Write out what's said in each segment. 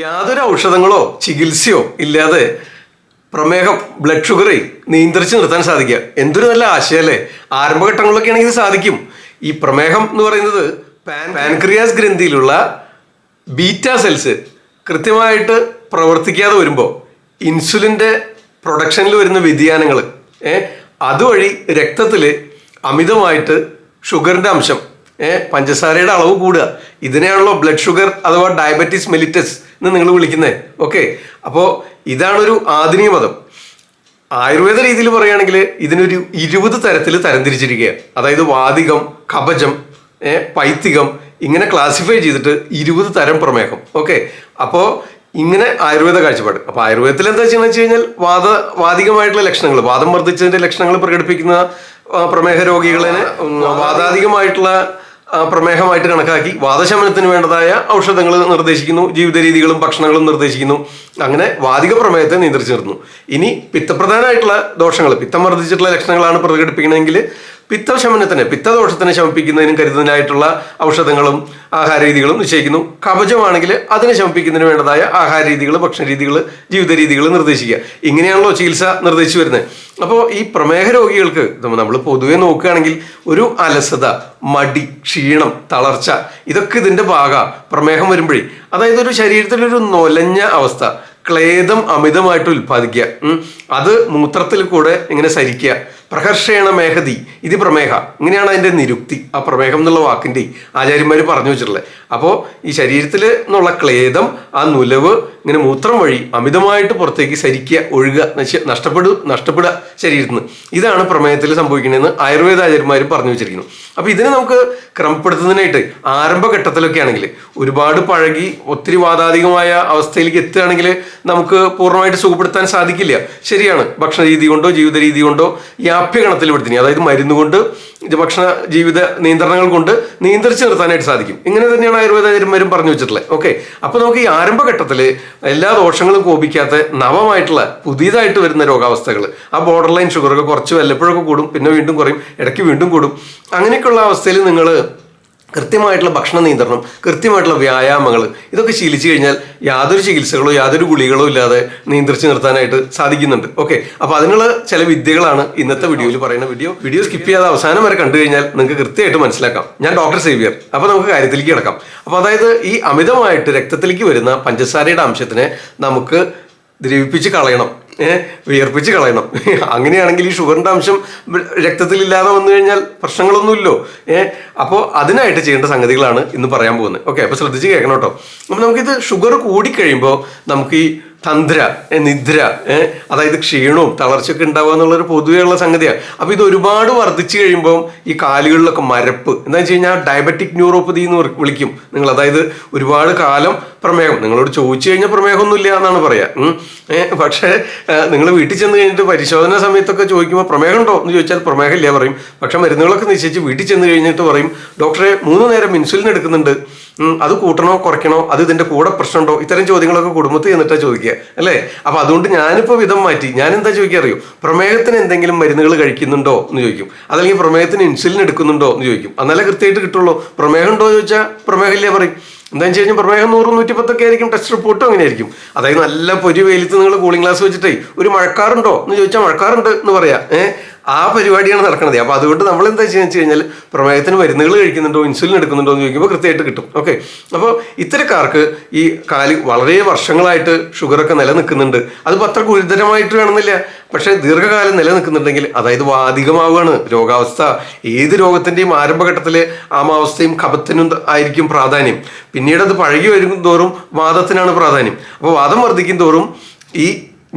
യാതൊരു ഔഷധങ്ങളോ ചികിത്സയോ ഇല്ലാതെ പ്രമേഹം ബ്ലഡ് ഷുഗറെ നിയന്ത്രിച്ച് നിർത്താൻ സാധിക്കുക. എന്തൊരു നല്ല ആശയമല്ലേ. ആരംഭഘട്ടങ്ങളിലൊക്കെ ആണെങ്കിൽ ഇത് സാധിക്കും. ഈ പ്രമേഹം എന്ന് പറയുന്നത് പാൻക്രിയാസ് ഗ്രന്ഥിയിലുള്ള ബീറ്റ സെൽസ് കൃത്യമായിട്ട് പ്രവർത്തിക്കാതെ വരുമ്പോൾ ഇൻസുലിൻ്റെ പ്രൊഡക്ഷനിൽ വരുന്ന വ്യതിയാനങ്ങൾ അതുവഴി രക്തത്തിൽ അമിതമായിട്ട് ഷുഗറിൻ്റെ അംശം പഞ്ചസാരയുടെ അളവ് കൂടുക. ഇതിനെയാണല്ലോ ബ്ലഡ് ഷുഗർ അഥവാ ഡയബറ്റീസ് മെലിറ്റസ് എന്ന് നിങ്ങൾ വിളിക്കുന്നത്. ഓക്കെ, അപ്പോൾ ഇതാണൊരു ആധുനിക മതം. ആയുർവേദ രീതിയിൽ പറയുകയാണെങ്കിൽ ഇതിനൊരു 20 തരത്തിൽ തരംതിരിച്ചിരിക്കുക. അതായത് വാതികം, കഫജം, പൈത്തികം ഇങ്ങനെ ക്ലാസിഫൈ ചെയ്തിട്ട് 20 തരം പ്രമേഹം. ഓക്കെ, അപ്പോൾ ഇങ്ങനെ ആയുർവേദ കാഴ്ചപ്പാട്. അപ്പോൾ ആയുർവേദത്തിൽ എന്താ ചെയ്യുന്നത് വെച്ച് കഴിഞ്ഞാൽ വാതികമായിട്ടുള്ള ലക്ഷണങ്ങൾ, വാദം വർദ്ധിച്ചതിൻ്റെ ലക്ഷണങ്ങൾ പ്രകടിപ്പിക്കുന്ന പ്രമേഹ രോഗികളെ വാതാധികമായിട്ടുള്ള പ്രമേഹമായിട്ട് കണക്കാക്കി വാദശമനത്തിന് വേണ്ടതായ ഔഷധങ്ങൾ നിർദ്ദേശിക്കുന്നു, ജീവിത രീതികളും ഭക്ഷണങ്ങളും നിർദ്ദേശിക്കുന്നു. അങ്ങനെ വാതിക പ്രമേഹത്തെ നിയന്ത്രിച്ചു നിർത്തുന്നു. ഇനി പിത്തപ്രധാനമായിട്ടുള്ള ദോഷങ്ങൾ, പിത്തം വർദ്ധിച്ചിട്ടുള്ള ലക്ഷണങ്ങളാണ് പ്രകടിപ്പിക്കണമെങ്കിൽ പിത്തശമനത്തിന്, പിത്തദോഷത്തിനെ ശമിപ്പിക്കുന്നതിനും കരുതുന്നതിനായിട്ടുള്ള ഔഷധങ്ങളും ആഹാര രീതികളും നിശ്ചയിക്കുന്നു. കഫജമാണെങ്കിൽ അതിനെ ശമിപ്പിക്കുന്നതിന് വേണ്ടതായ ആഹാര രീതികൾ, ഭക്ഷണ രീതികൾ, ജീവിത രീതികൾ നിർദ്ദേശിക്കുക. ഇങ്ങനെയാണല്ലോ ചികിത്സ നിർദ്ദേശിച്ചു വരുന്നത്. അപ്പോൾ ഈ പ്രമേഹ രോഗികൾക്ക് നമ്മൾ പൊതുവെ നോക്കുകയാണെങ്കിൽ ഒരു അലസത, മടി, ക്ഷീണം, തളർച്ച ഇതൊക്കെ ഇതിൻ്റെ ഭാഗമാണ് പ്രമേഹം വരുമ്പോഴേ. അതായത് ഒരു ശരീരത്തിലൊരു നൊലഞ്ഞ അവസ്ഥ, ക്ലേദം അമിതമായിട്ട് ഉൽപ്പാദിക്കുക, അത് മൂത്രത്തിൽ കൂടെ ഇങ്ങനെ സരിക്കുക. പ്രഹർഷേണ മേഹതി ഇത് പ്രമേഹ, ഇങ്ങനെയാണ് അതിൻ്റെ നിരുക്തി. ആ പ്രമേഹം എന്നുള്ള വാക്കിൻ്റെ ആചാര്യന്മാർ പറഞ്ഞു വെച്ചിട്ടുള്ളത്. അപ്പോൾ ഈ ശരീരത്തിൽ നിന്നുള്ള ക്ലേദം, ആ നുലവ് ഇങ്ങനെ മൂത്രം വഴി അമിതമായിട്ട് പുറത്തേക്ക് സരിക്കുക, ഒഴുകുക, നഷ്ടപ്പെടുക ശരീരത്തിൽ നിന്ന്. ഇതാണ് പ്രമേഹത്തിൽ സംഭവിക്കണമെന്ന് ആയുർവേദ ആചാര്യന്മാരും പറഞ്ഞു വെച്ചിരിക്കുന്നു. അപ്പോൾ ഇതിനെ നമുക്ക് ക്രമപ്പെടുത്തുന്നതിനായിട്ട് ആരംഭഘട്ടത്തിലൊക്കെ ആണെങ്കിൽ ഒരുപാട് പഴകി ഒത്തിരി വാതാധികമായ അവസ്ഥയിലേക്ക് എത്തുകയാണെങ്കിൽ നമുക്ക് പൂർണ്ണമായിട്ട് സുഖപ്പെടുത്താൻ സാധിക്കില്ല. ശരിയാണ്, ഭക്ഷണ രീതി കൊണ്ടോ ജീവിത രീതി കൊണ്ടോ യാപ്യഗണത്തിൽ പെടുത്തി, അതായത് മരുന്ന് കൊണ്ട്, ഭക്ഷണ ജീവിത നിയന്ത്രണങ്ങൾ കൊണ്ട് നിയന്ത്രിച്ച് നിർത്താനായിട്ട് സാധിക്കും. ഇങ്ങനെ തന്നെയാണ് ആയുർവേദാചാര്യന്മാരും പറഞ്ഞു വെച്ചിട്ടുള്ളത്. ഓക്കെ, അപ്പോൾ നമുക്ക് ഈ ആരംഭഘട്ടത്തിൽ എല്ലാ ദോഷങ്ങളും കോപിക്കാത്ത നവമായിട്ടുള്ള പുതിയതായിട്ട് വരുന്ന രോഗാവസ്ഥകൾ, ആ ബോർഡർ ലൈൻ ഷുഗറൊക്കെ കുറച്ച് വല്ലപ്പോഴൊക്കെ കൂടും, പിന്നെ വീണ്ടും കുറയും, ഇടയ്ക്ക് വീണ്ടും കൂടും. അങ്ങനെയൊക്കെയുള്ള അവസ്ഥയിൽ നിങ്ങൾ കൃത്യമായിട്ടുള്ള ഭക്ഷണ നിയന്ത്രണം, കൃത്യമായിട്ടുള്ള വ്യായാമങ്ങൾ ഇതൊക്കെ ശീലിച്ചു കഴിഞ്ഞാൽ യാതൊരു ചികിത്സകളോ യാതൊരു ഗുളികളോ ഇല്ലാതെ നിയന്ത്രിച്ച് നിർത്താനായിട്ട് സാധിക്കുന്നുണ്ട്. ഓക്കെ, അപ്പോൾ അതിനുള്ള ചില വിദ്യകളാണ് ഇന്നത്തെ വീഡിയോയിൽ പറയുന്ന. വീഡിയോ സ്കിപ്പ് ചെയ്യാതെ അവസാനം വരെ കണ്ടു കഴിഞ്ഞാൽ നിങ്ങൾക്ക് കൃത്യമായിട്ട് മനസ്സിലാക്കാം. ഞാൻ ഡോക്ടർ സേവിയർ. അപ്പോൾ നമുക്ക് കാര്യത്തിലേക്ക് കിടക്കാം. അപ്പോൾ അതായത് ഈ അമിതമായിട്ട് രക്തത്തിലേക്ക് വരുന്ന പഞ്ചസാരയുടെ അംശത്തിനെ നമുക്ക് ദ്രവിപ്പിച്ച് കളയണം, വിയർപ്പിച്ച് കളയണം. അങ്ങനെയാണെങ്കിൽ ഈ ഷുഗറിൻ്റെ അംശം രക്തത്തിലില്ലാതെ വന്നു കഴിഞ്ഞാൽ പ്രശ്നങ്ങളൊന്നുമില്ലോ. അപ്പോൾ അതിനായിട്ട് ചെയ്യേണ്ട സംഗതികളാണ് ഇന്ന് പറയാൻ പോകുന്നത്. ഓക്കെ, അപ്പോൾ ശ്രദ്ധിച്ച് കേൾക്കണം കേട്ടോ. അപ്പോൾ നമുക്കിത് ഷുഗർ കൂടിക്കഴിയുമ്പോൾ നമുക്ക് ഈ തന്ത്ര, നിദ്ര, അതായത് ക്ഷീണവും തളർച്ചയൊക്കെ ഉണ്ടാവുക എന്നുള്ളൊരു പൊതുവെയുള്ള സംഗതിയാണ്. അപ്പോൾ ഇത് ഒരുപാട് വർദ്ധിച്ചു കഴിയുമ്പോൾ ഈ കാലുകളിലൊക്കെ മരപ്പ്, എന്താ വെച്ച് കഴിഞ്ഞാൽ ഡയബറ്റിക് ന്യൂറോപ്പതി എന്ന് വിളിക്കും നിങ്ങൾ. അതായത് ഒരുപാട് കാലം പ്രമേഹം, നിങ്ങളോട് ചോദിച്ചു കഴിഞ്ഞാൽ പ്രമേഹമൊന്നുമില്ല എന്നാണ് പറയുക. പക്ഷേ നിങ്ങൾ വീട്ടിൽ ചെന്ന് കഴിഞ്ഞിട്ട് പരിശോധന സമയത്തൊക്കെ ചോദിക്കുമ്പോൾ പ്രമേഹം ഉണ്ടോ എന്ന് ചോദിച്ചാൽ പ്രമേഹം ഇല്ല പറയും. പക്ഷെ മരുന്നുകളൊക്കെ നിശ്ചയിച്ച് വീട്ടിൽ ചെന്ന് കഴിഞ്ഞിട്ട് പറയും, ഡോക്ടറെ 3 നേരം ഇൻസുലിൻ എടുക്കുന്നുണ്ട്, അത് കൂട്ടണോ കുറയ്ക്കണോ, അത് ഇതിൻ്റെ കൂടെ പ്രശ്നമുണ്ടോ, ഇത്തരം ചോദ്യങ്ങളൊക്കെ കുടുംബത്തിൽ ചെന്നിട്ടാണ് ചോദിക്കുക അല്ലേ. അപ്പോൾ അതുകൊണ്ട് ഞാനിപ്പോൾ വിധം മാറ്റി, ഞാൻ എന്താ ചോദിക്കുക അറിയോ, പ്രമേഹത്തിന് എന്തെങ്കിലും മരുന്നുകൾ കഴിക്കുന്നുണ്ടോ എന്ന് ചോദിക്കും, അതല്ലെങ്കിൽ പ്രമേഹത്തിന് ഇൻസുലിൻ എടുക്കുന്നുണ്ടോ എന്ന് ചോദിക്കും. എന്നാലേ കൃത്യമായിട്ട് കിട്ടുള്ളൂ. പ്രമേഹം ഉണ്ടോ എന്ന് ചോദിച്ചാൽ പ്രമേഹം ഇല്ലേ പറയും. എന്താണെന്ന് വെച്ച് കഴിഞ്ഞാൽ പ്രമേഹം 100-110 ആയിരിക്കും, ടെസ്റ്റ് റിപ്പോർട്ടും അങ്ങനെ ആയിരിക്കും. അതായത് നല്ല പൊരി വെയിലത്ത് നിങ്ങൾ കൂളിംഗ് ഗ്ലാസ് വെച്ചിട്ടേ ഒരു മഴക്കാറുണ്ടോ എന്ന് ചോദിച്ചാൽ മഴക്കാറുണ്ട് എന്ന് പറയാം. ആ പരിപാടിയാണ് നടക്കുന്നത്. അപ്പോൾ അതുകൊണ്ട് നമ്മൾ എന്താ ചെയ്യുക വെച്ച് കഴിഞ്ഞാൽ പ്രമേഹത്തിന് മരുന്നുകൾ കഴിക്കുന്നുണ്ടോ, ഇൻസുലിൻ എടുക്കുന്നുണ്ടോ എന്ന് ചോദിക്കുമ്പോൾ കൃത്യമായിട്ട് കിട്ടും. ഓക്കെ, അപ്പോൾ ഇത്തരക്കാർക്ക് ഈ വളരെ വർഷങ്ങളായിട്ട് ഷുഗറൊക്കെ നിലനിൽക്കുന്നുണ്ട്. അതിപ്പോൾ അത്ര ഗുരുതരമായിട്ട് വേണമെന്നില്ല, പക്ഷേ ദീർഘകാലം നിലനിൽക്കുന്നുണ്ടെങ്കിൽ അതായത് വാധികമാവുകയാണ് രോഗാവസ്ഥ. ഏത് രോഗത്തിൻ്റെയും ആരംഭഘട്ടത്തിൽ ആമാവസ്ഥയും കഫത്തിനും ആയിരിക്കും പ്രാധാന്യം. പിന്നീട് അത് പഴകി വരും തോറും വാദത്തിനാണ് പ്രാധാന്യം. അപ്പോൾ വാദം വർദ്ധിക്കും തോറും ഈ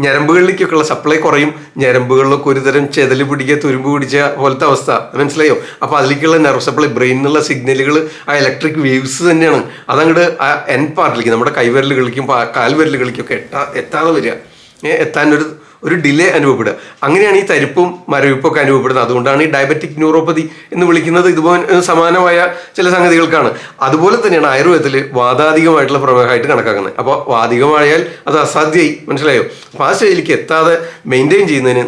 ഞരമ്പുകളിലേക്കൊക്കെയുള്ള സപ്ലൈ കുറയും. ഞരമ്പുകളിലൊക്കെ ഒരുതരം ചെതല് പിടിക്കുക, തുരുമ്പ് പിടിച്ച പോലത്തെ അവസ്ഥ, മനസ്സിലായോ? അപ്പോൾ അതിലേക്കുള്ള നെർവ് സപ്ലൈ, ബ്രെയിനിലുള്ള സിഗ്നലുകൾ, ആ ഇലക്ട്രിക് വേവ്സ് തന്നെയാണ് അതങ്ങോട്ട് ആ എൻ പാർട്ടിലേക്ക്, നമ്മുടെ കൈവിരലുകളിലേക്കും കാൽവിരലുകളിലേക്കൊക്കെ എത്താതെ വരിക, എത്താനൊരു ഡിലേ അനുഭവപ്പെടുക. അങ്ങനെയാണ് ഈ തരിപ്പും മരവിപ്പൊക്കെ അനുഭവപ്പെടുന്നത്. അതുകൊണ്ടാണ് ഈ ഡയബറ്റിക് ന്യൂറോപ്പതി എന്ന് വിളിക്കുന്നത്. ഇതുപോലെ സമാനമായ ചില സംഗതികൾക്കാണ്. അതുപോലെ തന്നെയാണ് ആയുർവേദത്തിൽ വാതാധികമായിട്ടുള്ള പ്രമേഹമായിട്ട് കണക്കാക്കുന്നത്. അപ്പോൾ വാധികമായാൽ അത് അസാധ്യമായി, മനസ്സിലായോ? അപ്പോൾ ആ സ്റ്റേജിലേക്ക് എത്താതെ മെയിൻറ്റെയിൻ ചെയ്യുന്നതിന്,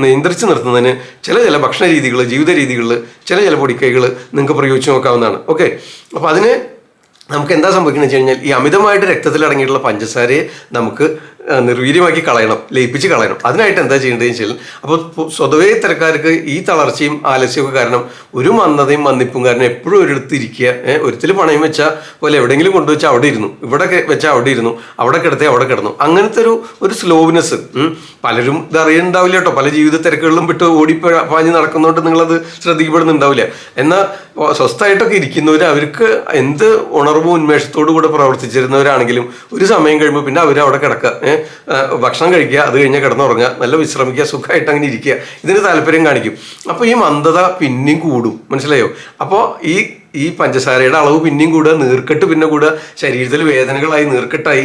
നിയന്ത്രിച്ച് നിർത്തുന്നതിന് ചില ഭക്ഷണ രീതികൾ, ജീവിത രീതികളിൽ ചില പൊടിക്കൈകൾ നിങ്ങൾക്ക് പ്രയോഗിച്ച് നോക്കാവുന്നതാണ്. ഓക്കെ, അപ്പോൾ അതിന് നമുക്ക് എന്താ സംഭവിക്കുന്നത് വെച്ച് കഴിഞ്ഞാൽ ഈ അമിതമായിട്ട് രക്തത്തിൽ അടങ്ങിയിട്ടുള്ള പഞ്ചസാരയെ നമുക്ക് നിർവീര്യമാക്കി കളയണം, ലയിപ്പിച്ച് കളയണം. അതിനായിട്ട് എന്താ ചെയ്യേണ്ടതെന്ന് വെച്ചാൽ, അപ്പോൾ സ്വതവേ ഇത്തരക്കാർക്ക് ഈ തളർച്ചയും ആലസ്യമൊക്കെ കാരണം ഒരു മന്ദതയും മന്ദിപ്പും കാരണം എപ്പോഴും ഒരിടത്ത് ഇരിക്കുക, ഒരിക്കലും പണയം വെച്ചാൽ പോലെ എവിടെയെങ്കിലും കൊണ്ടുവച്ചാൽ അവിടെ ഇരുന്നു, ഇവിടെ വെച്ചാൽ അവിടെ ഇരുന്നു, അവിടെ കിടത്തി അവിടെ കിടന്നു, അങ്ങനത്തെ ഒരു സ്ലോനെസ്. പലരും ഇത് അറിയുന്നുണ്ടാവില്ല കേട്ടോ, പല ജീവിത തിരക്കുകളിലും വിട്ട് പാഞ്ഞ് നടക്കുന്നതുകൊണ്ട് നിങ്ങളത് ശ്രദ്ധിക്കപ്പെടുന്നുണ്ടാവില്ല. എന്നാൽ സ്വസ്ഥമായിട്ടൊക്കെ ഇരിക്കുന്നവർ, അവർക്ക് എന്ത് ഉണർവും ഉന്മേഷത്തോടു കൂടെ പ്രവർത്തിച്ചിരുന്നവരാണെങ്കിലും ഒരു സമയം കഴിയുമ്പോൾ പിന്നെ അവർ അവിടെ കിടക്കുക, ഭക്ഷണം കഴിക്കുക, അത് കഴിഞ്ഞാൽ കിടന്നുറങ്ങുക, നല്ല വിശ്രമിക്കുക, സുഖമായിട്ട് അങ്ങനെ ഇരിക്കുക, ഇതിന് താല്പര്യം കാണിക്കും. അപ്പോൾ ഈ മന്ദത പിന്നെയും കൂടും, മനസ്സിലായോ? അപ്പോൾ ഈ പഞ്ചസാരയുടെ അളവ് പിന്നെയും കൂടുക, നീർക്കെട്ട് പിന്നെ കൂടുക, ശരീരത്തിൽ വേദനകളായി, നീർക്കെട്ടായി,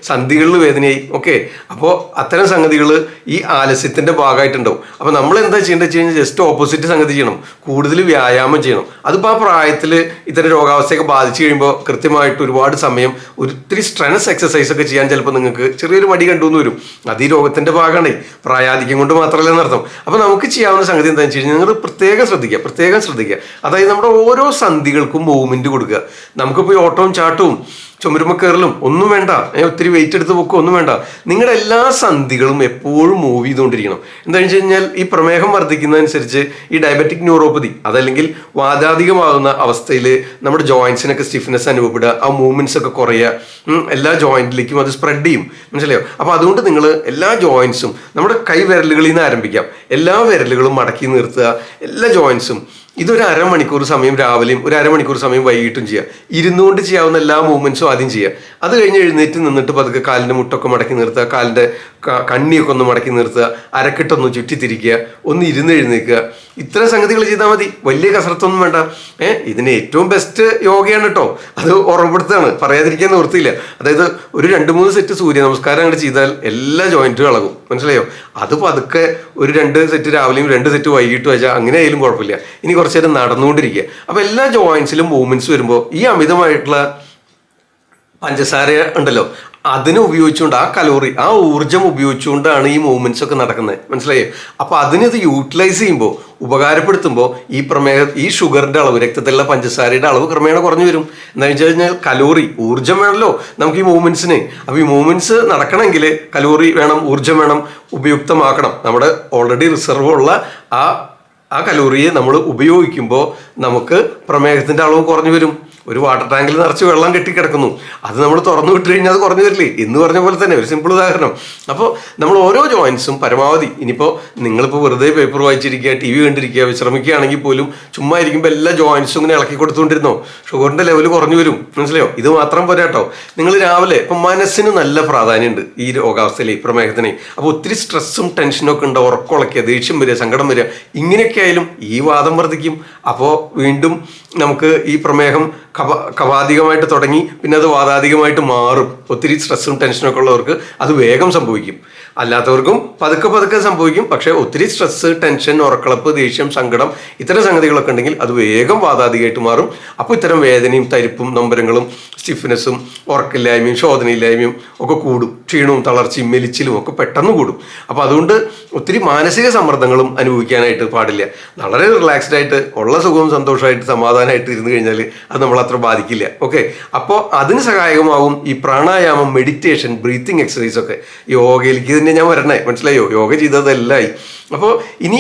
സന്ധികളിൽ വേദനയായി. ഓക്കെ, അപ്പോൾ അത്തരം സംഗതികൾ ഈ ആലസ്യത്തിന്റെ ഭാഗമായിട്ടുണ്ടാവും. അപ്പോൾ നമ്മൾ എന്താ ചെയ്യേണ്ടത് വെച്ച് കഴിഞ്ഞാൽ ജസ്റ്റ് ഓപ്പോസിറ്റ് സംഗതി ചെയ്യണം, കൂടുതൽ വ്യായാമം ചെയ്യണം. അതിപ്പോൾ ആ പ്രായത്തിൽ ഇത്തരം രോഗാവസ്ഥയൊക്കെ ബാധിച്ചു കഴിയുമ്പോൾ കൃത്യമായിട്ട് ഒരുപാട് സമയം ഒത്തിരി സ്ട്രെസ് എക്സസൈസ് ഒക്കെ ചെയ്യാൻ ചിലപ്പോൾ നിങ്ങൾക്ക് ചെറിയൊരു മടി കണ്ടുവന്ന് വരും. അത് ഈ രോഗത്തിന്റെ ഭാഗമാണ്, പ്രായാധിക്യം കൊണ്ട് മാത്രമല്ല എന്നർത്ഥം. അപ്പോൾ നമുക്ക് ചെയ്യാവുന്ന സംഗതി എന്താണെന്ന് വെച്ച് കഴിഞ്ഞാൽ നിങ്ങൾ പ്രത്യേകം ശ്രദ്ധിക്കുക. അതായത് നമ്മുടെ ഓരോ സന്ധികൾക്കും മൂവ്മെന്റ് കൊടുക്കുക. നമുക്കിപ്പോൾ ഓട്ടവും ചാട്ടവും ചുമരുമ കയറലും ഒന്നും വേണ്ട, ഒത്തിരി വെയിറ്റ് എടുത്ത് പൊക്കും ഒന്നും വേണ്ട. നിങ്ങളുടെ എല്ലാ സന്ധികളും എപ്പോഴും മൂവ് ചെയ്തുകൊണ്ടിരിക്കണം. എന്താണെന്ന് വെച്ച് കഴിഞ്ഞാൽ ഈ പ്രമേഹം വർദ്ധിക്കുന്നതനുസരിച്ച് ഈ ഡയബറ്റിക് ന്യൂറോപ്പതി, അതല്ലെങ്കിൽ വാതാധികമാകുന്ന അവസ്ഥയിൽ നമ്മുടെ ജോയിൻസിനൊക്കെ സ്റ്റിഫ്നെസ് അനുഭവപ്പെടുക, ആ മൂവ്മെന്റ്സ് ഒക്കെ കുറയുക, എല്ലാ ജോയിന്റിലേക്കും അത് സ്പ്രെഡ് ചെയ്യും, മനസ്സിലായോ? അപ്പോൾ അതുകൊണ്ട് നിങ്ങൾ എല്ലാ ജോയിൻസും, നമ്മുടെ കൈ വിരലുകളിൽ നിന്ന് ആരംഭിക്കാം, എല്ലാ വിരലുകളും മടക്കി നിർത്തുക, എല്ലാ ജോയിൻസും. ഇതൊരു അരമണിക്കൂർ സമയം രാവിലെയും ഒരു അരമണിക്കൂർ സമയം വൈകിട്ടും ചെയ്യുക. ഇരുന്നുകൊണ്ട് ചെയ്യാവുന്ന എല്ലാ മൂവ്മെന്റ്സും ആദ്യം ചെയ്യുക. അത് കഴിഞ്ഞ് എഴുന്നേറ്റ് നിന്നിട്ട് പതുക്കെ കാലിൻ്റെ മുട്ടൊക്കെ മടക്കി നിർത്തുക, കാലിൻ്റെ കണ്ണിയൊക്കെ ഒന്ന് മടക്കി നിർത്തുക, അരക്കെട്ടൊന്ന് ചുറ്റിത്തിരിക്കുക, ഒന്ന് ഇരുന്ന് എഴുന്നേൽക്കുക. ഇത്തരം സംഗതികൾ ചെയ്താൽ മതി, വലിയ കസരത്തൊന്നും വേണ്ട. ഇതിന് ഏറ്റവും ബെസ്റ്റ് യോഗയാണ് കേട്ടോ, അത് ഓർമ്മപ്പെടുത്തുകയാണ്, പറയാതിരിക്കാൻ നിവൃത്തിയില്ല. അതായത് ഒരു 2-3 സെറ്റ് സൂര്യ നമസ്കാരം അങ്ങോട്ട് ചെയ്താൽ എല്ലാ ജോയിന്റും ഇളകും, മനസ്സിലായോ? അത് പതുക്കെ ഒരു 2 സെറ്റ് രാവിലെയും 2 സെറ്റ് വൈകിട്ട് വെച്ചാൽ അങ്ങനെ ആയാലും കുഴപ്പമില്ല. ഇനി കുറച്ച് നേരം നടന്നുകൊണ്ടിരിക്കുക. അപ്പോൾ എല്ലാ ജോയിൻസിലും മൂവ്മെന്റ്സ് വരുമ്പോൾ ഈ അമിതമായിട്ടുള്ള പഞ്ചസാര ഉണ്ടല്ലോ, അതിനെ ഉപയോഗിച്ചുകൊണ്ട്, ആ കലോറി, ആ ഊർജം ഉപയോഗിച്ചുകൊണ്ടാണ് ഈ മൂവ്മെന്റ്സ് ഒക്കെ നടക്കുന്നത്, മനസ്സിലായോ? അപ്പോൾ അതിനിത് യൂട്ടിലൈസ് ചെയ്യുമ്പോൾ, ഉപകാരപ്പെടുത്തുമ്പോൾ ഈ ഷുഗറിന്റെ അളവ്, രക്തത്തിലുള്ള പഞ്ചസാരയുടെ അളവ് ക്രമേണ കുറഞ്ഞു വരും. എന്താണെന്ന് വെച്ച് കഴിഞ്ഞാൽ കലോറി, ഊർജ്ജം വേണമല്ലോ നമുക്ക് ഈ മൂവ്മെന്റ്സിന്. അപ്പോൾ ഈ മൂവ്മെന്റ്സ് നടക്കണമെങ്കിൽ കലോറി വേണം, ഊർജ്ജം വേണം, ഉപയുക്തമാക്കണം. നമ്മുടെ ഓൾറെഡി റിസർവ് ഉള്ള ആ കലോറിയെ നമ്മൾ ഉപയോഗിക്കുമ്പോൾ നമുക്ക് പ്രമേഹത്തിന്റെ അളവ് കുറഞ്ഞു വരും. ഒരു വാട്ടർ ടാങ്കിൽ നിറച്ച് വെള്ളം കെട്ടിക്കിടക്കുന്നു, അത് നമ്മൾ തുറന്നു വിട്ട് കഴിഞ്ഞാൽ അത് കുറഞ്ഞു വരില്ലേ എന്ന് പറഞ്ഞ പോലെ തന്നെ ഒരു സിമ്പിൾ ഉദാഹരണം. അപ്പോൾ നമ്മൾ ഓരോ ജോയിൻസും പരമാവധി, ഇനിയിപ്പോൾ നിങ്ങളിപ്പോൾ വെറുതെ പേപ്പർ വായിച്ചിരിക്കുക, TV കണ്ടിരിക്കുക, വിശ്രമിക്കുകയാണെങ്കിൽ പോലും ചുമ്മാ ഇരിക്കുമ്പോൾ എല്ലാ ജോയിൻസും ഇങ്ങനെ ഇളക്കി കൊടുത്തുകൊണ്ടിരുന്നോ ഷുഗറിന്റെ ലെവൽ കുറഞ്ഞു വരും, മനസ്സിലായോ? ഇത് മാത്രം പോരാ കേട്ടോ. നിങ്ങൾ രാവിലെ ഇപ്പം മനസ്സിന് നല്ല പ്രാധാന്യമുണ്ട് ഈ രോഗാവസ്ഥയിൽ, ഈ പ്രമേഹത്തിന്. അപ്പോൾ ഒത്തിരി സ്ട്രെസ്സും ടെൻഷനും ഒക്കെ ഉണ്ട്, ഉറക്കമുളയ്ക്കുക, ദേഷ്യം വരിക, സങ്കടം വരിക, ഇങ്ങനെയൊക്കെ ആയാലും ഈ വാദം വർദ്ധിക്കും. അപ്പോൾ വീണ്ടും നമുക്ക് ഈ പ്രമേഹം കവാധികമായിട്ട് തുടങ്ങി പിന്നെ അത് വാതാധികമായിട്ട് മാറും. ഒത്തിരി സ്ട്രെസ്സും ടെൻഷനും ഒക്കെ ഉള്ളവർക്ക് അത് വേഗം സംഭവിക്കും, അല്ലാത്തവർക്കും പതുക്കെ സംഭവിക്കും. പക്ഷേ ഒത്തിരി സ്ട്രെസ്, ടെൻഷൻ, ഉറക്കളപ്പ്, ദേഷ്യം, സങ്കടം, ഇത്തരം സംഗതികളൊക്കെ ഉണ്ടെങ്കിൽ അത് വേഗം വാതാധികമായിട്ട് മാറും. അപ്പോൾ ഇത്തരം വേദനയും തരിപ്പും നൊമ്പരങ്ങളും സ്റ്റിഫ്നെസ്സും ഉറക്കില്ലായ്മയും ശോധനയില്ലായ്മയും ഒക്കെ കൂടും. ക്ഷീണവും തളർച്ചയും മെലിച്ചിലും ഒക്കെ പെട്ടെന്ന് കൂടും. അപ്പോൾ അതുകൊണ്ട് ഒത്തിരി മാനസിക സമ്മർദ്ദങ്ങളും അനുഭവിക്കാനായിട്ട് പാടില്ല. വളരെ റിലാക്സ്ഡ് ആയിട്ട് ഉള്ള സുഖവും സന്തോഷമായിട്ട് സമാധാനമായിട്ട് ഇരുന്ന് കഴിഞ്ഞാൽ അത് നമ്മളത്ര ബാധിക്കില്ല. ഓക്കെ, അപ്പോൾ അതിന് സഹായകമാവും ഈ പ്രാണായാമം, മെഡിറ്റേഷൻ, ബ്രീത്തിങ് എക്സസൈസ് ഒക്കെ. യോഗയിലേക്ക് തന്നെ ഞാൻ വരണേ, മനസ്സിലായോ? യോഗ ചെയ്തതെല്ലായി. അപ്പോൾ ഇനി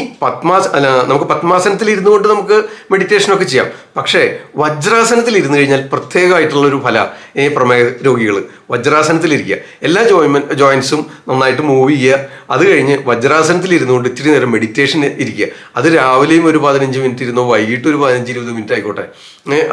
നമുക്ക് പത്മാസനത്തിൽ ഇരുന്നു കൊണ്ട് നമുക്ക് മെഡിറ്റേഷനൊക്കെ ചെയ്യാം. പക്ഷേ വജ്രാസനത്തിൽ ഇരുന്ന് കഴിഞ്ഞാൽ പ്രത്യേകമായിട്ടുള്ളൊരു ഫല പ്രമേഹ രോഗികൾ വജ്രാസനത്തിലിരിക്കുക, എല്ലാ ജോയിൻസും നന്നായിട്ട് മൂവ് ചെയ്യുക. അത് കഴിഞ്ഞ് വജ്രാസനത്തിൽ ഇരുന്നുകൊണ്ട് ഇത്തിരി നേരം മെഡിറ്റേഷൻ ഇരിക്കുക. അത് രാവിലെയും ഒരു 15 മിനിറ്റ് ഇരുന്നോ, വൈകിട്ട് ഒരു 15-20 മിനിറ്റ് ആയിക്കോട്ടെ.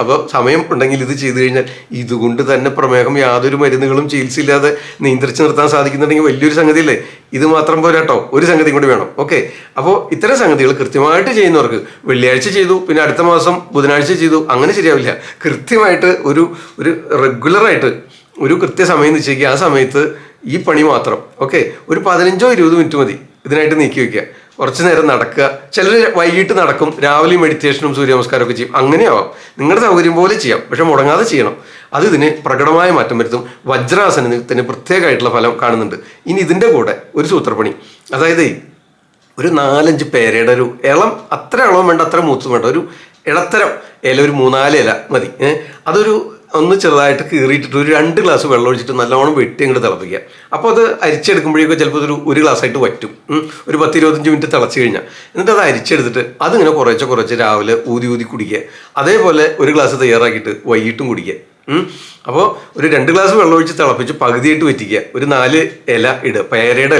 അപ്പോൾ സമയം ഉണ്ടെങ്കിൽ ഇത് ചെയ്തു കഴിഞ്ഞാൽ ഇതുകൊണ്ട് തന്നെ പ്രമേഹം യാതൊരു മരുന്നുകളും ചികിത്സയില്ലാതെ നിയന്ത്രിച്ച് നിർത്താൻ സാധിക്കുന്നുണ്ടെങ്കിൽ വലിയൊരു സംഗതിയല്ലേ? ഇത് മാത്രം പോരാട്ടോ, ഒരു സംഗതി കൂടി വേണം. ഓക്കെ, അപ്പോൾ ഇത്തരം സംഗതികൾ കൃത്യമായിട്ട് ചെയ്യുന്നവർക്ക് വെള്ളിയാഴ്ച ചെയ്തു, പിന്നെ അടുത്ത മാസം ബുധനാഴ്ച ചെയ്തു, അങ്ങനെ ശരിയാവില്ല. കൃത്യമായിട്ട് ഒരു റെഗുലറായിട്ട് ഒരു കൃത്യസമയം നിശ്ചയിക്കുക. ആ സമയത്ത് ഈ പണി മാത്രം. ഓക്കെ, ഒരു 15-20 മിനിറ്റ് മതി ഇതിനായിട്ട് നീക്കി വയ്ക്കുക. കുറച്ച് നേരം നടക്കുക. ചിലർ വൈകിട്ട് നടക്കും, രാവിലെ മെഡിറ്റേഷനും സൂര്യ ഒക്കെ ചെയ്യും. അങ്ങനെയാവാം, നിങ്ങളുടെ സൗകര്യം പോലെ ചെയ്യാം, പക്ഷെ മുടങ്ങാതെ ചെയ്യണം. അത് ഇതിന് പ്രകടമായ മാറ്റം വരുത്തും. വജ്രാസനത്തിന് പ്രത്യേകമായിട്ടുള്ള ഫലം കാണുന്നുണ്ട്. ഇനി ഇതിൻ്റെ കൂടെ ഒരു സൂത്രപ്പണി, അതായത് ഒരു 4-5 പേരയുടെ ഒരു അത്ര ഇളം വേണ്ട, അത്ര മൂത്തും വേണ്ട, ഒരു ഇടത്തരം ഇല, ഒരു 3-4 ഇല മതി. അതൊരു ഒന്ന് ചെറുതായിട്ട് കീറിയിട്ടിട്ട് ഒരു 2 ഗ്ലാസ് വെള്ളം ഒഴിച്ചിട്ട് നല്ലോണം വെട്ടി അങ്ങോട്ട് തിളപ്പിക്കുക. അപ്പോൾ അത് അരിച്ചെടുക്കുമ്പോഴേക്കും ചിലപ്പോൾ ഒരു ഗ്ലാസ്സായിട്ട് വറ്റും. ഒരു 10-25 മിനിറ്റ് തിളച്ച് കഴിഞ്ഞാൽ എന്നിട്ട് അത് അരിച്ചെടുത്തിട്ട് അതിങ്ങനെ കുറച്ച് രാവിലെ ഊതി കുടിക്കുക. അതേപോലെ ഒരു ഗ്ലാസ് തയ്യാറാക്കിയിട്ട് വൈകിട്ടും കുടിക്കുക. അപ്പോൾ ഒരു 2 ഗ്ലാസ് വെള്ളം ഒഴിച്ച് തിളപ്പിച്ച് പകുതിയായിട്ട് വറ്റിക്കുക. ഒരു 4 ഇല ഇടുക. പേരയുടെ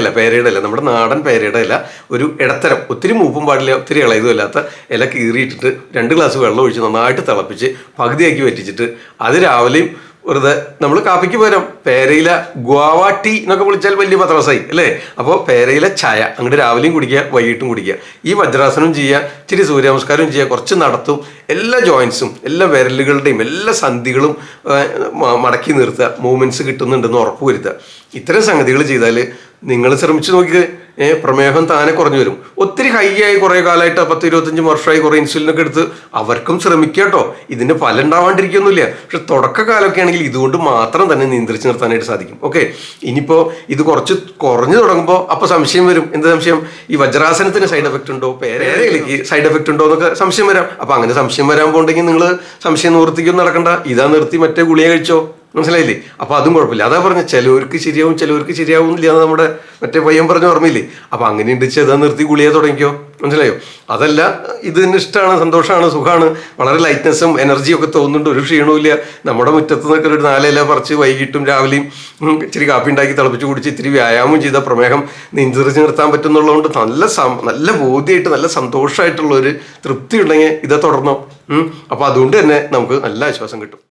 ഇല നമ്മുടെ നാടൻ പേരയുടെ ഇല, ഒരു ഇടത്തരം, ഒത്തിരി മൂപ്പും പാടില്ല ഒത്തിരി ഇളയതും അല്ലാത്ത ഇല കീറിയിട്ടിട്ട് 2 ഗ്ലാസ് വെള്ളം ഒഴിച്ച് നന്നായിട്ട് തിളപ്പിച്ച് പകുതിയാക്കി വറ്റിച്ചിട്ട് അത് രാവിലെയും വെറുതെ നമ്മൾ കാപ്പിക്ക് പകരം പേരയില ഗ്വാവ ടീ എന്നൊക്കെ വിളിച്ചാൽ വലിയ പത്രസായി അല്ലേ. അപ്പോൾ പേരയില ചായ അങ്ങോട്ട് രാവിലെയും കുടിക്കുക, വൈകിട്ടും കുടിക്കുക. ഈ വജ്രാസനം ചെയ്യുക, ഇച്ചിരി സൂര്യനമസ്കാരം ചെയ്യുക, കുറച്ച് നടത്തും, എല്ലാ ജോയിൻസും എല്ലാ വിരലുകളുടെയും എല്ലാ സന്ധികളും മടക്കി നിർത്തുക, മൂവ്മെന്റ്സ് കിട്ടുന്നുണ്ടെന്ന് ഉറപ്പ് വരുത്തുക. ഇത്തരം സംഗതികൾ ചെയ്താൽ നിങ്ങൾ ശ്രമിച്ചു നോക്കിയത് പ്രമേഹം താനെ കുറഞ്ഞു വരും. ഒത്തിരി ഹൈ ആയി കുറേ കാലമായിട്ട് 10-25 വർഷമായി കുറേ ഇൻസുലിനൊക്കെ എടുത്ത് അവർക്കും ശ്രമിക്കുക കേട്ടോ. ഇതിന് ഫലം ഉണ്ടാവാണ്ടിരിക്കൊന്നുമില്ല. പക്ഷെ തുടക്കകാലമൊക്കെ ആണെങ്കിൽ ഇതുകൊണ്ട് മാത്രം തന്നെ നിയന്ത്രിച്ച് നിർത്താനായിട്ട് സാധിക്കും. ഓക്കെ, ഇനിയിപ്പോൾ ഇത് കുറച്ച് കുറഞ്ഞു തുടങ്ങുമ്പോൾ അപ്പോൾ സംശയം വരും. എന്ത് സംശയം? ഈ വജ്രാസനത്തിന് സൈഡ് എഫക്റ്റ് ഉണ്ടോ, പേരയിലേക്ക് സൈഡ് എഫക്റ്റ് ഉണ്ടോ എന്നൊക്കെ സംശയം വരാം. അപ്പോൾ അങ്ങനെ സംശയം വരാൻ പോകണ്ടെങ്കിൽ നിങ്ങൾ സംശയം നിവൃത്തിക്കൊന്നും നടക്കണ്ട, ഇതാ നിർത്തി മറ്റേ ഗുളിക കഴിച്ചോ. മനസ്സിലായില്ലേ? അപ്പോൾ അതും കുഴപ്പമില്ല. അതാ പറഞ്ഞ ചിലവർക്ക് ശരിയാവുന്നില്ല എന്ന് നമ്മുടെ മറ്റേ പയ്യൻ പറഞ്ഞ ഓർമ്മയില്ലേ? അപ്പോൾ അങ്ങനെയുണ്ട്, ചെതാ നിർത്തി ഗുളിയെ തുടങ്ങിക്കോ. മനസ്സിലായോ? അതല്ല, ഇത് തന്നെ ഇഷ്ടമാണ്, സന്തോഷമാണ്, സുഖമാണ്, വളരെ ലൈറ്റ്നെസ്സും എനർജിയും ഒക്കെ തോന്നുന്നുണ്ട്, ഒരു ക്ഷീണവും ഇല്ല. നമ്മുടെ മുറ്റത്ത് നിന്നൊക്കെ ഒരു 4 ഇല പറിച്ച് വൈകിട്ടും രാവിലെയും ഇച്ചിരി കാപ്പി ഉണ്ടാക്കി തിളപ്പിച്ച് കുടിച്ച് ഇത്തിരി വ്യായാമം ചെയ്ത പ്രമേഹം നിയന്ത്രിച്ച് നിർത്താൻ പറ്റുന്നുള്ളതുകൊണ്ട് നല്ല ബോധ്യമായിട്ട് നല്ല സന്തോഷമായിട്ടുള്ള ഒരു തൃപ്തി ഉണ്ടെങ്കിൽ ഇதை തുടർന്നോ. അപ്പോൾ അതുകൊണ്ട് തന്നെ നമുക്ക് നല്ല ആശ്വാസം കിട്ടും.